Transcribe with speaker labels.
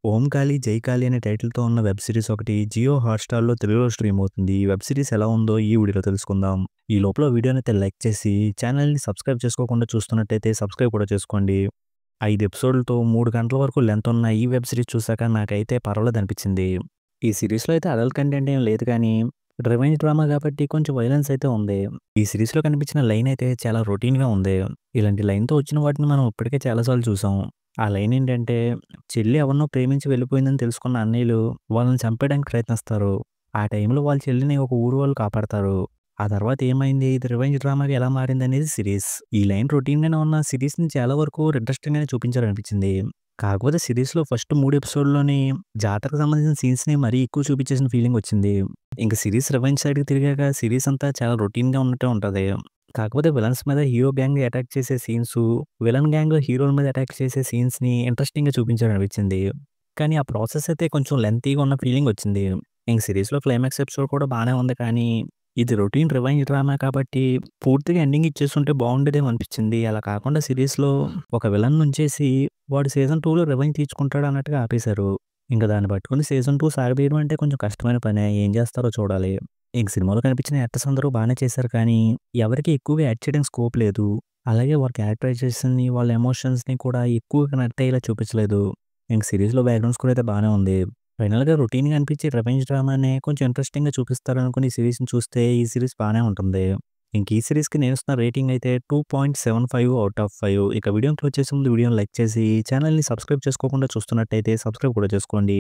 Speaker 1: 'ఓం కాళీ జై కాళీ' అనే టైటిల్‌తో ఉన్న వెబ్ సీరీస్ ఒకటి జియో హాట్‌స్టార్‌లో తెలుగులో స్ట్రీమ్ అవుతుంది. ఈ వెబ్ సీరీస్ ఎలా ఉందో ఈ వీడియోలో తెలుసుకుందాం. ఈ లోపల వీడియోనైతే లైక్ చేసి ఛానెల్‌ని సబ్స్క్రైబ్ చేసుకోకుండా చూస్తున్నట్టయితే సబ్స్క్రైబ్ కూడా చేసుకోండి. 5 ఎపిసోడ్‌లతో 3 గంటల వరకు లెంత్ ఉన్న ఈ వెబ్ సీరీస్ చూసాక నాకైతే పర్వాలేదనిపించింది. ఈ సీరీస్‌లో అయితే అడల్ట్ కంటెంట్ ఏం లేదు కానీ రివెంజ్ డ్రామా కాబట్టి కొంచెం వయలెన్స్ అయితే ఉంది. ఈ సీరీస్‌లో కనిపించిన లైన్ అయితే చాలా రొటీన్‌గా ఉంది. ఇలాంటి లైన్‌తో వచ్చిన వాటిని మనం ఇప్పటికే చాలా సార్లు చూసాం. ఆ లైన్ ఏంటంటే చెల్లి ఎవరినో ప్రేమించి వెళ్ళిపోయిందని తెలుసుకున్న అన్నయ్యలు వాళ్ళని చంపేయడానికి ప్రయత్నిస్తారు. ఆ టైంలో వాళ్ళ చెల్లిని ఒక ఊరు వాళ్ళు కాపాడతారు. ఆ తర్వాత ఏమైంది? ఇది రివెంజ్ డ్రామాగా ఎలా మారిందనేది సిరీస్. ఈ లైన్ రొటీన్‌గానే ఉన్న సిరీస్‌ని చాలా వరకు ఇంట్రెస్టింగ్‌గానే చూపించారనిపించింది. కాకపోతే సిరీస్‌లో ఫస్ట్ 3 ఎపిసోడ్‌లోని జాతరకు సంబంధించిన సీన్స్‌ని మరీ ఎక్కువ చూపించేసిన ఫీలింగ్ వచ్చింది. ఇంక సిరీస్ రివెంజ్ సైడ్‌కి తిరిగాక సిరీస్ అంతా చాలా రొటీన్‌గా ఉన్నట్టే ఉంటది. కాకపోతే విలన్స్ మీద హీరో గ్యాంగ్ అటాక్ చేసే సీన్సు, విలన్ గ్యాంగ్ హీరోల మీద అటాక్ చేసే సీన్స్‌ని ఇంట్రెస్టింగ్‌గా చూపించారనిపించింది. కానీ ఆ ప్రాసెస్ అయితే కొంచెం లెంతీగా ఉన్న ఫీలింగ్ వచ్చింది. ఇంక సిరీస్‌లో క్లైమాక్స్ ఎపిసోడ్ కూడా బానే ఉంది కానీ, ఇది రొటీన్ రివెంజ్ డ్రామా కాబట్టి పూర్తిగా ఎండింగ్ ఇచ్చేసుంటే బాగుండేదేమో అనిపించింది. అలా కాకుండా సిరీస్‌లో ఒక విలన్ నుంచేసి వాడు సీజన్ 2లో రివెంజ్ తీర్చుకుంటాడు అన్నట్టుగా ఆపేశారు. ఇంక దాన్ని పట్టుకొని సీజన్ 2 సాగదీయడం అంటే కొంచెం కష్టమైన పనే. ఏం చేస్తారో చూడాలి. ఇంక సినిమాలో కనిపించిన యాక్టర్స్ అందరూ బానే చేశారు కానీ, ఎవరికీ ఎక్కువగా యాక్ట్ చేయడానికి స్కోప్ లేదు. అలాగే వాళ్ళ క్యారెక్టరైజేషన్‌ని, వాళ్ళ ఎమోషన్స్‌ని కూడా ఎక్కువగా కనెక్ట్ అయ్యేలా చూపించలేదు. ఇంక సిరీస్‌లో బ్యాక్‌గ్రౌండ్ స్కోర్ అయితే బానే ఉంది. ఫైనల్‌గా రొటీన్‌గా అనిపించే రివెంజ్ డ్రామానే కొంచెం ఇంట్రెస్టింగ్‌గా చూపిస్తారనుకుని ఈ సీరీస్‌ని చూస్తే ఈ సీరీస్ బానే ఉంటుంది. ఇంక ఈ సీరీస్‌కి నేనిస్తున్న రేటింగ్ అయితే 2.75 ఔట్ ఆఫ్ 5. ఇక వీడియోని క్లోజ్ చేసే ముందు వీడియోని లైక్ చేసి, ఛానెల్‌ని సబ్స్క్రైబ్ చేసుకోకుండా చూస్తున్నట్టయితే సబ్స్క్రైబ్ కూడా చేసుకోండి.